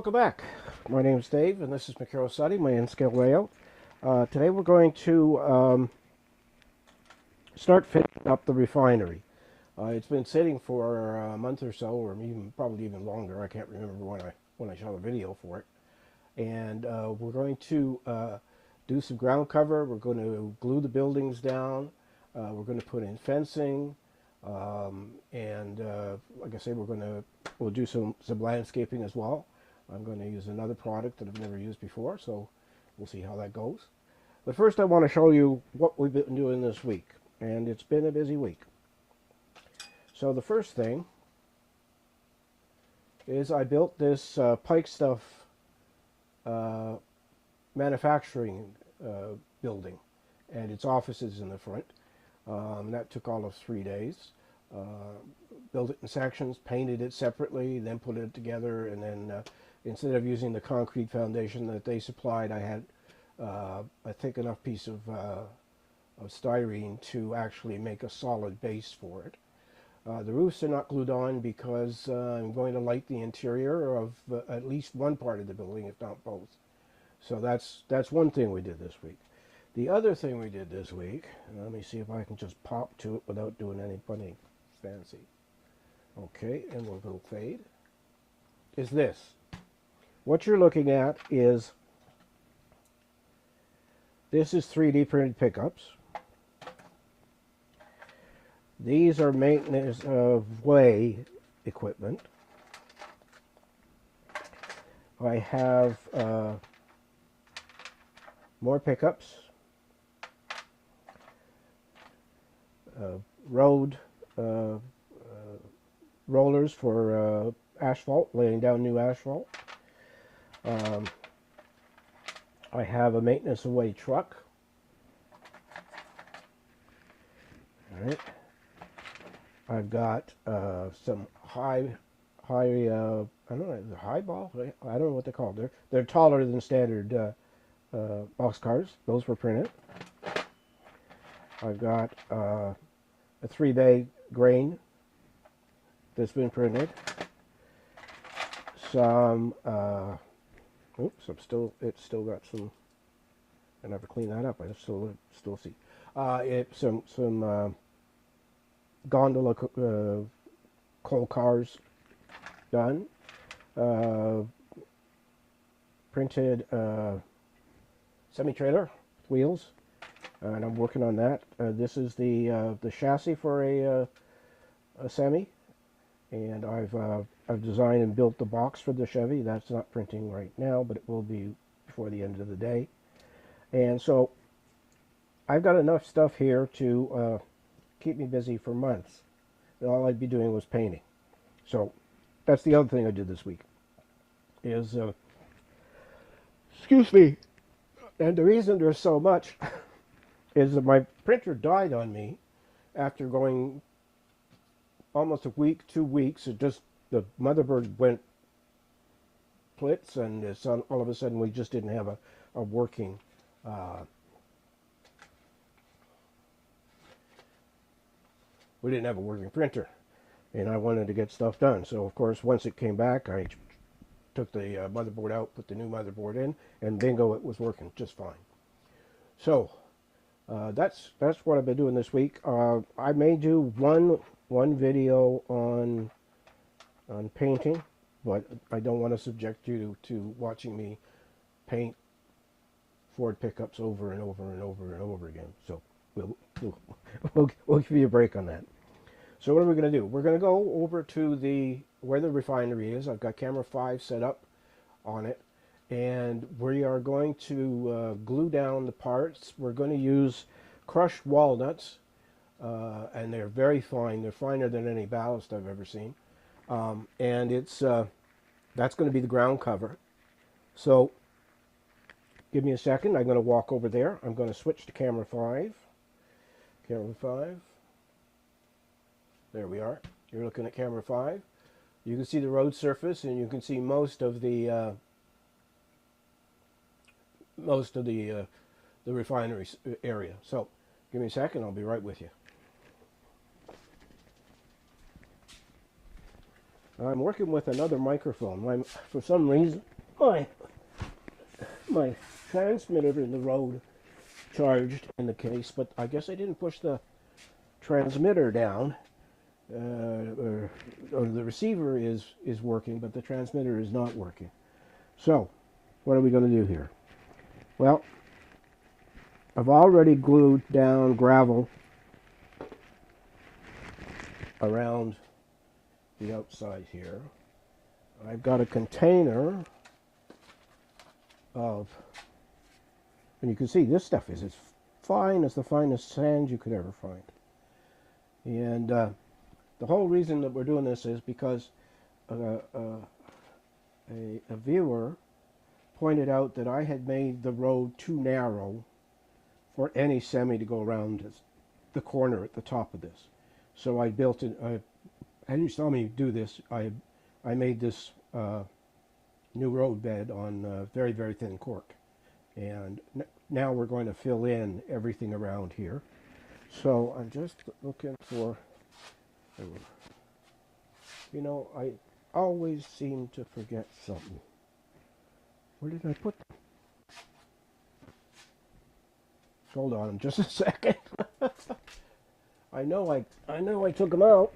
Welcome back. My name is Dave, and this is Suddy, my N-scale layout. Today we're going to start fitting up the refinery. It's been sitting for a month or so, or probably even longer. I can't remember when I shot a video for it. And we're going to do some ground cover. We're going to glue the buildings down. We're going to put in fencing. Like I say, we'll do some landscaping as well. I'm going to use another product that I've never used before, so we'll see how that goes. But first I want to show you what we've been doing this week, and it's been a busy week. So the first thing is I built this Pike Stuff manufacturing building, and its offices in the front. That took all of 3 days. Built it in sections, painted it separately, then put it together, and then instead of using the concrete foundation that they supplied, I had a thick enough piece of styrene to actually make a solid base for it. The roofs are not glued on because I'm going to light the interior of at least one part of the building, if not both. So that's one thing we did this week. The other thing we did this week, let me see if I can just pop to it without doing anything fancy. Okay, and we'll fade. Is this. What you're looking at is, this is 3D printed pickups. These are maintenance of way equipment. I have more pickups. Road rollers for asphalt, laying down new asphalt. I have a maintenance away truck. All right. I've got some high I don't know, the high ball. I don't know what they're called. They're taller than standard box cars. Those were printed. I've got a 3-bay grain that's been printed. Some oops, it's still got some. I never clean that up. I still see. Some gondola coal cars done. Printed semi-trailer wheels, and I'm working on that. This is the chassis for a semi, and I've designed and built the box for the Chevy. That's not printing right now, but it will be before the end of the day. And so I've got enough stuff here to keep me busy for months. And all I'd be doing was painting. So that's the other thing I did this week. Is excuse me. And the reason there's so much is that my printer died on me after going almost a week, 2 weeks. The motherboard went plits, and all of a sudden we just didn't have a working we didn't have a working printer, and I wanted to get stuff done. So of course, once it came back, I took the motherboard out, put the new motherboard in, and bingo, it was working just fine. So that's what I've been doing this week. I may do one video on painting, but I don't want to subject you to watching me paint Ford pickups over and over and over and over again. So we'll give you a break on that. So what are we going to do? We're going to go over to where the refinery is. I've got camera 5 set up on it, and we are going to glue down the parts. We're going to use crushed walnuts, and they're very fine. They're finer than any ballast I've ever seen. And that's going to be the ground cover. So give me a second. I'm going to walk over there. I'm going to switch to camera 5. Camera 5. There we are. You're looking at camera 5. You can see the road surface, and you can see most of the refinery area. So give me a second. I'll be right with you. I'm working with another microphone. For some reason, my my transmitter in the road charged in the case, but I guess I didn't push the transmitter down. Or the receiver is working, but the transmitter is not working. So, what are we going to do here? Well, I've already glued down gravel around the outside here. I've got a container of, and you can see this stuff is as fine as the finest sand you could ever find. And the whole reason that we're doing this is because a viewer pointed out that I had made the road too narrow for any semi to go around the corner at the top of this. So I built it, and you saw me do this, I made this new road bed on very, very thin cork. And now we're going to fill in everything around here. So I'm just looking for, you know, I always seem to forget something. Where did I put them? Hold on just a second. I know I took them out.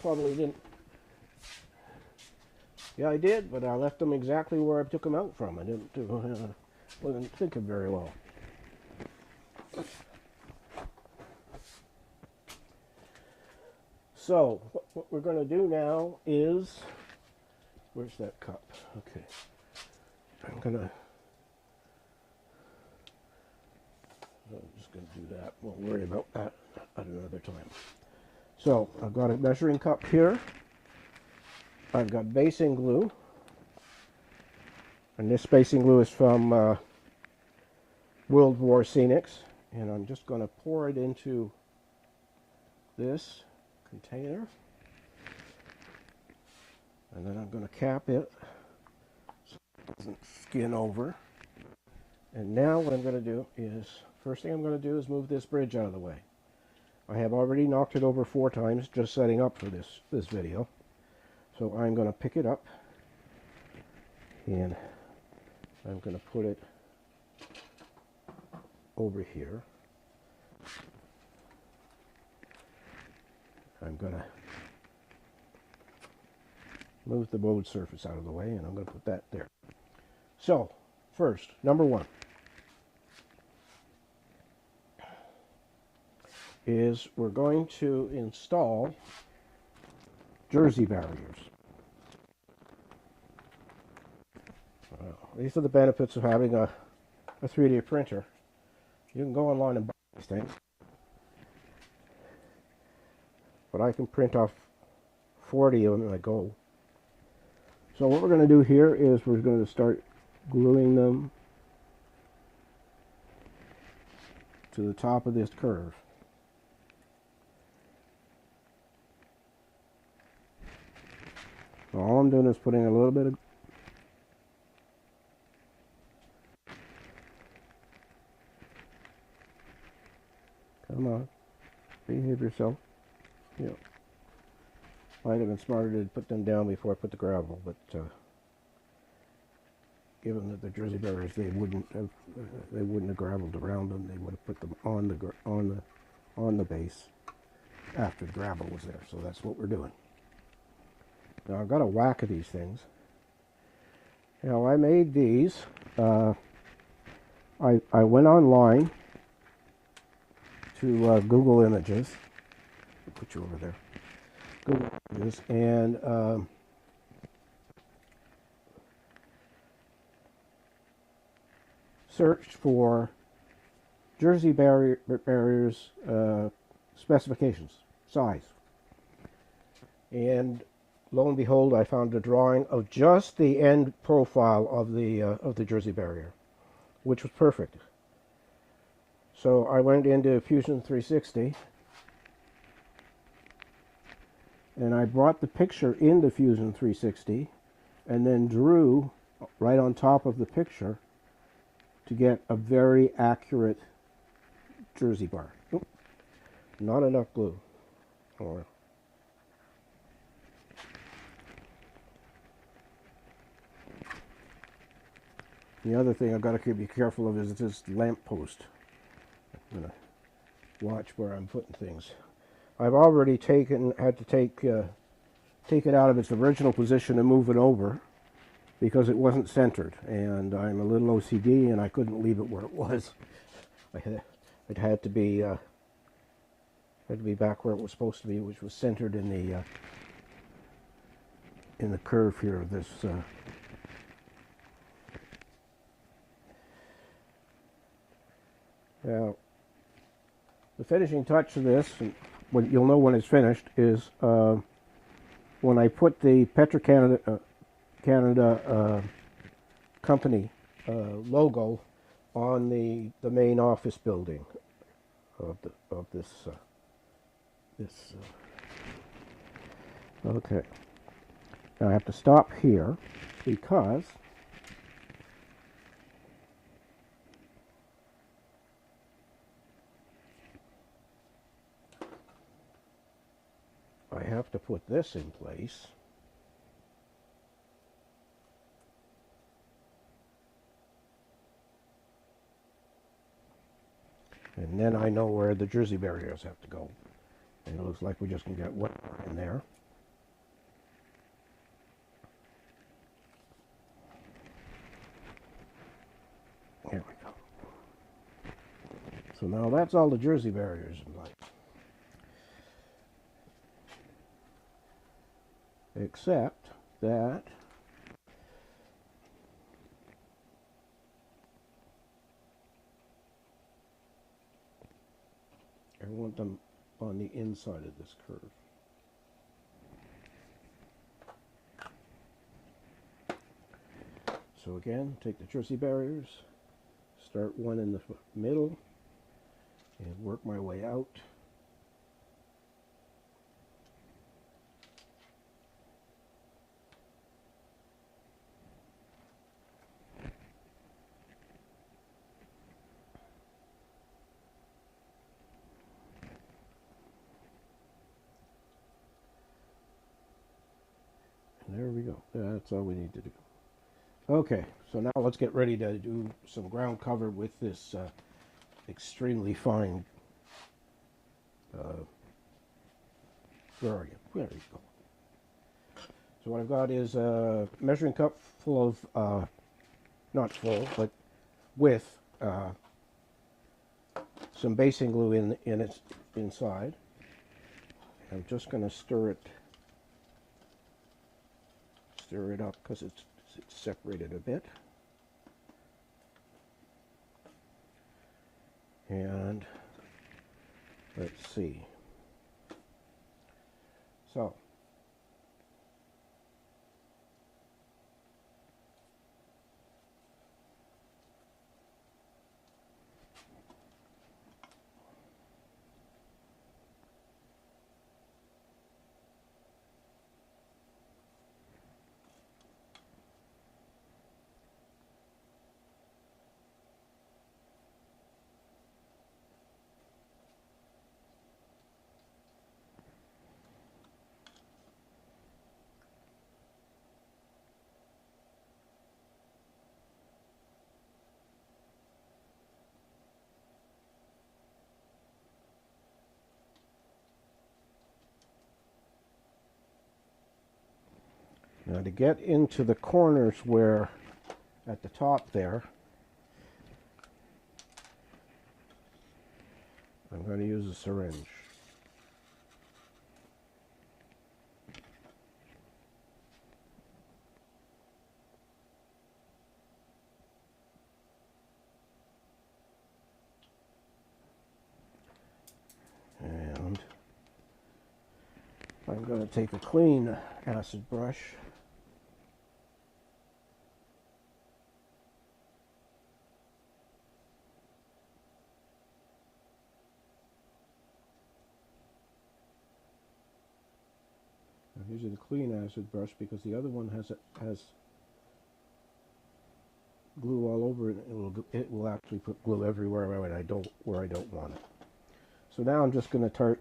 Probably didn't. Yeah, I did, but I left them exactly where I took them out from. I wasn't thinking very well. So, what we're going to do now is, where's that cup? Okay. I'm just going to do that. We'll worry about that at another time. So, I've got a measuring cup here. I've got basing glue. And this basing glue is from World War Scenics. And I'm just going to pour it into this container. And then I'm going to cap it so it doesn't skin over. And now what I'm going to do is, first thing I'm going to do is move this bridge out of the way. I have already knocked it over 4 times just setting up for this video. So I'm going to pick it up and I'm going to put it over here. I'm going to move the road surface out of the way, and I'm going to put that there. So, first, number 1 is we're going to install jersey barriers. These are the benefits of having a 3D printer. You can go online and buy these things, but I can print off 40 of them and I go. So what we're going to do here is we're going to start gluing them to the top of this curve. So all I'm doing is putting a little bit of come on, behave yourself. Yeah. Might have been smarter to put them down before I put the gravel, but given that the jersey barriers, they wouldn't have graveled around them. They would have put them on the base after the gravel was there. So that's what we're doing. Now I've got a whack of these things. Now I made these. I went online to Google Images. I'll put you over there. Google Images and searched for jersey barriers specifications, size, and lo and behold, I found a drawing of just the end profile of the jersey barrier, which was perfect. So I went into Fusion 360 and I brought the picture into Fusion 360 and then drew right on top of the picture to get a very accurate jersey bar. Oop, not enough glue. Or The other thing I've got to be careful of is this lamp post. I'm going to watch where I'm putting things. I've already had to take it out of its original position and move it over because it wasn't centered, and I'm a little OCD and I couldn't leave it where it was. It had to be back where it was supposed to be, which was centered in the curve here of this. Now, the finishing touch of this, and what you'll know when it's finished, is when I put the Petro-Canada company logo on the main office building of this. Okay. Now I have to stop here because I have to put this in place. And then I know where the jersey barriers have to go. And it looks like we just can get one in there. Here we go. So now that's all the jersey barriers in place. Except that I want them on the inside of this curve. So again, take the jersey barriers, start one in the middle, and work my way out. There we go. That's all we need to do. Okay, so now let's get ready to do some ground cover with this extremely fine. Where are you? There you go. So what I've got is a measuring cup full of, not full, but with some basing glue in its inside. I'm just going to stir it up because it's separated a bit. And let's see. So now to get into the corners where, at the top there, I'm going to use a syringe. And I'm going to take a clean acid brush I'm using a clean acid brush because the other one has glue all over it. It will actually put glue everywhere where I don't want it. So now I'm just going to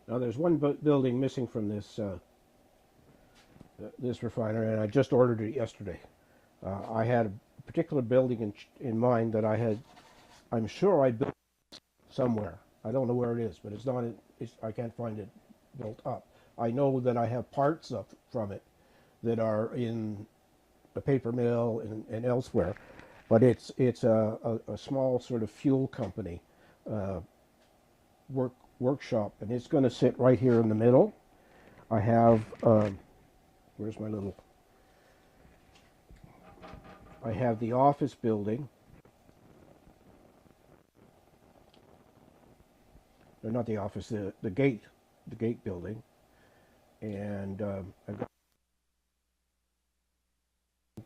Now there's one building missing from this refinery, and I just ordered it yesterday. I had a particular building in mind that I'm sure I built somewhere. I don't know where it is, but it's not. I can't find it built up. I know that I have parts from it that are in the paper mill and elsewhere, but it's a small sort of fuel company workshop, and it's going to sit right here in the middle. I have where's my little? I have the office building. Or not the office, the gate building, and I've got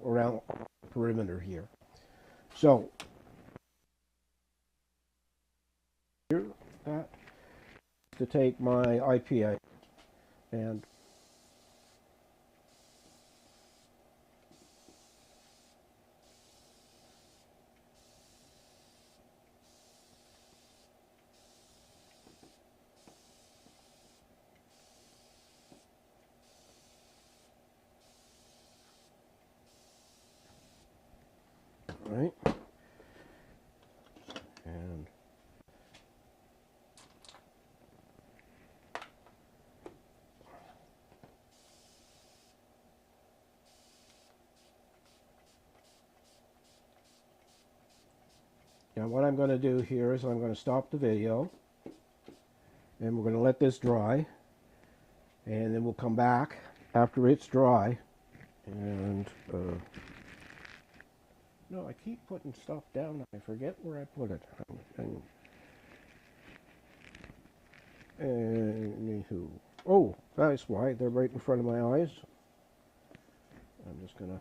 around the perimeter here. So here, that to take my IPA and right, and now what I'm going to do here is I'm going to stop the video, and we're going to let this dry, and then we'll come back after it's dry, and no, I keep putting stuff down. I forget where I put it. Anywho, oh, that's why they're right in front of my eyes. I'm just gonna.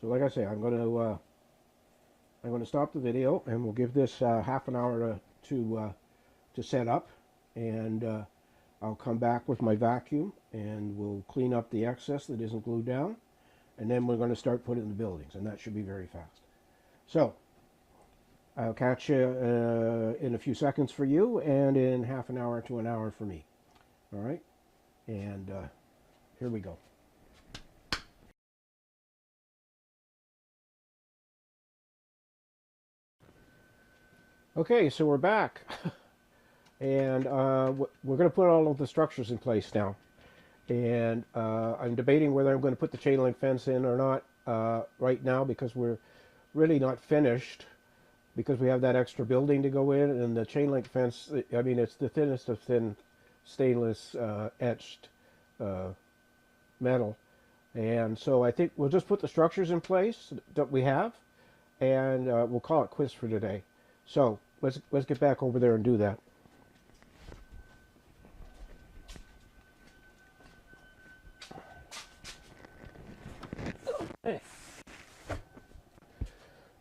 So, like I say, I'm going to stop the video, and we'll give this half an hour to set up, and I'll come back with my vacuum, and we'll clean up the excess that isn't glued down, and then we're going to start putting the buildings, and that should be very fast. So, I'll catch you in a few seconds for you, and in half an hour to an hour for me. All right? And here we go. Okay, so we're back, and we're going to put all of the structures in place now, and I'm debating whether I'm going to put the chain link fence in or not right now, because we're really not finished, because we have that extra building to go in, and the chain link fence, I mean, it's the thinnest of thin stainless etched metal, and so I think we'll just put the structures in place that we have, and we'll call it quits for today. So let's get back over there and do that. Okay.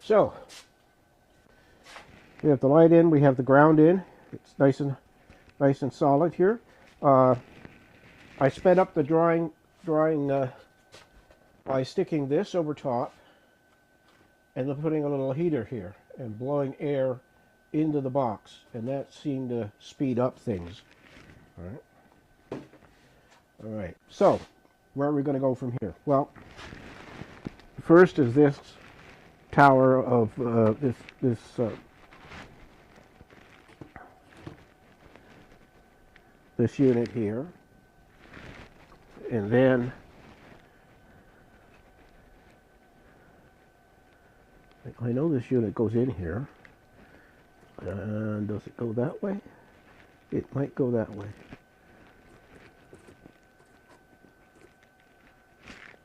So we have the light in, we have the ground in. It's nice and solid here. I sped up the drawing by sticking this over top and then putting a little heater here and blowing air into the box, and that seemed to speed up things. All right. So where are we going to go from here? Well, first is this tower of this unit here, and then I know this unit goes in here. And does it go that way? It might go that way.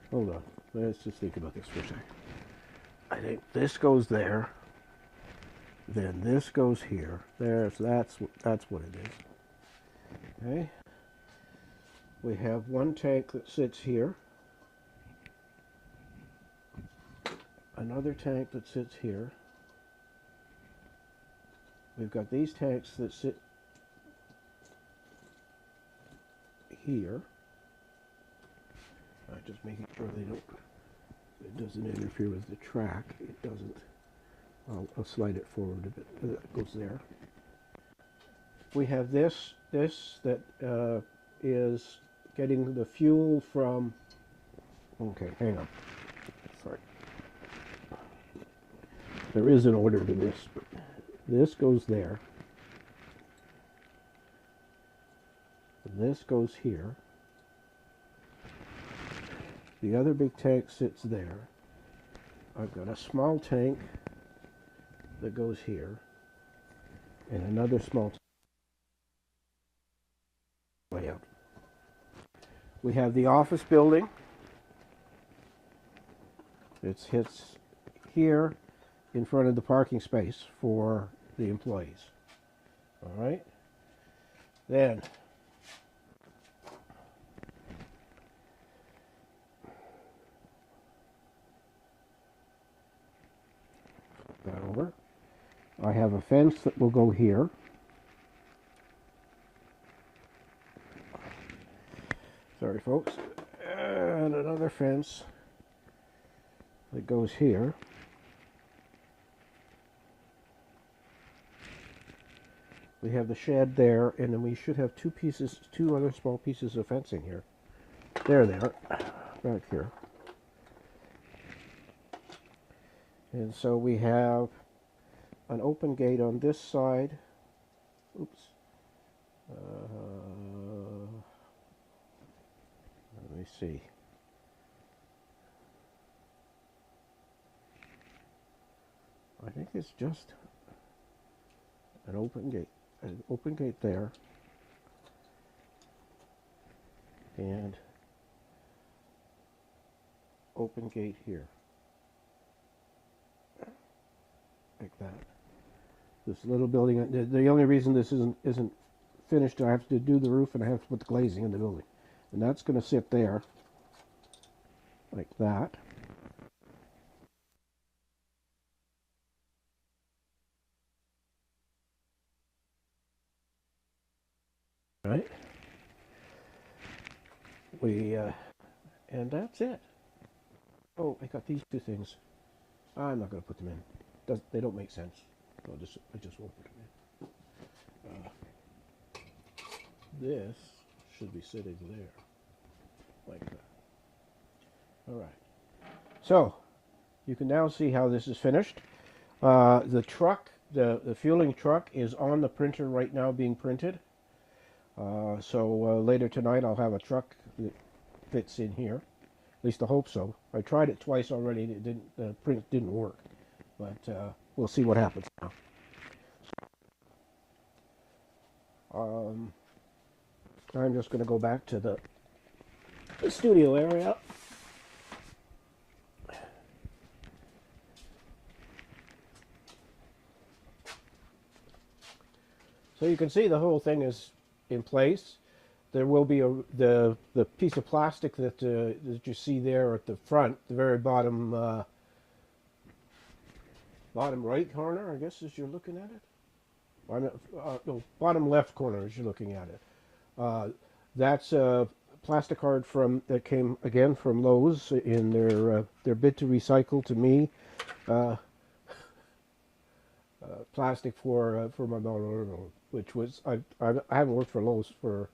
Hold on. Let's just think about this for a second. I think this goes there. Then this goes here. There. So that's what it is. Okay. We have one tank that sits here. Another tank that sits here. We've got these tanks that sit here. Just making sure it doesn't interfere with the track. It doesn't. I'll slide it forward a bit. It goes there. We have this that is getting the fuel from. Okay, hang on. Sorry. There is an order to this, but this goes there. This goes here. The other big tank sits there. I've got a small tank that goes here, and another small tank way out. We have the office building. It hits here in front of the parking space for the employees. All right. Then that over. I have a fence that will go here. Sorry, folks. And another fence that goes here. We have the shed there, and then we should have two other small pieces of fencing here. There they are, back here. And so we have an open gate on this side. Oops. Let me see. I think it's just an open gate. An open gate there. And open gate here. Like that. This little building, the only reason this isn't finished, I have to do the roof and I have to put the glazing in the building. And that's going to sit there like that. Right? And that's it. Oh, I got these two things. I'm not going to put them in. They don't make sense. So I just won't put them in. This should be sitting there, like that. All right. So you can now see how this is finished. The truck, the fueling truck, is on the printer right now, being printed. So later tonight I'll have a truck that fits in here. At least I hope so. I tried it twice already. And the print didn't work, but we'll see what happens now. I'm just going to go back to the studio area. So you can see the whole thing is in place. There will be the piece of plastic that you see there at the front, the very bottom bottom right corner, I guess, as you're looking at it. No, bottom left corner as you're looking at it. That's a plastic card that came again from Lowe's in their bid to recycle to me. Plastic for my model, which was I haven't worked for Lowe's for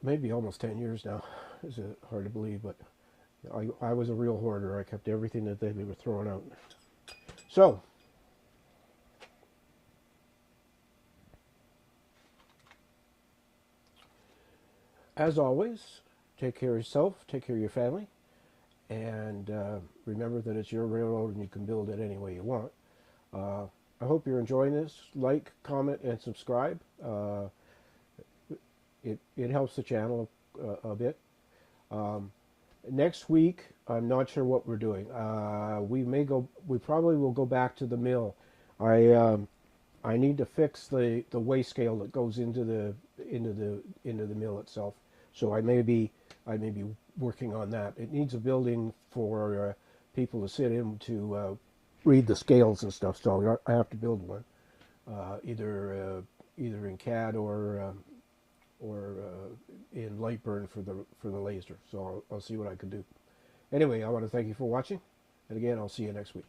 maybe almost 10 years now. Is it hard to believe, but I was a real hoarder. I kept everything that they were throwing out. So as always, take care of yourself, take care of your family, and remember that it's your railroad and you can build it any way you want. I hope you're enjoying this. Like, comment, and subscribe. It helps the channel a bit. Next week, I'm not sure what we're doing. We probably will go back to the mill. I need to fix the weigh scale that goes into the mill itself. So I may be working on that. It needs a building for people to sit in to read the scales and stuff. So I have to build one, either in CAD or in light burn for the laser. So I'll see what I can do. Anyway, I want to thank you for watching, and again, I'll see you next week.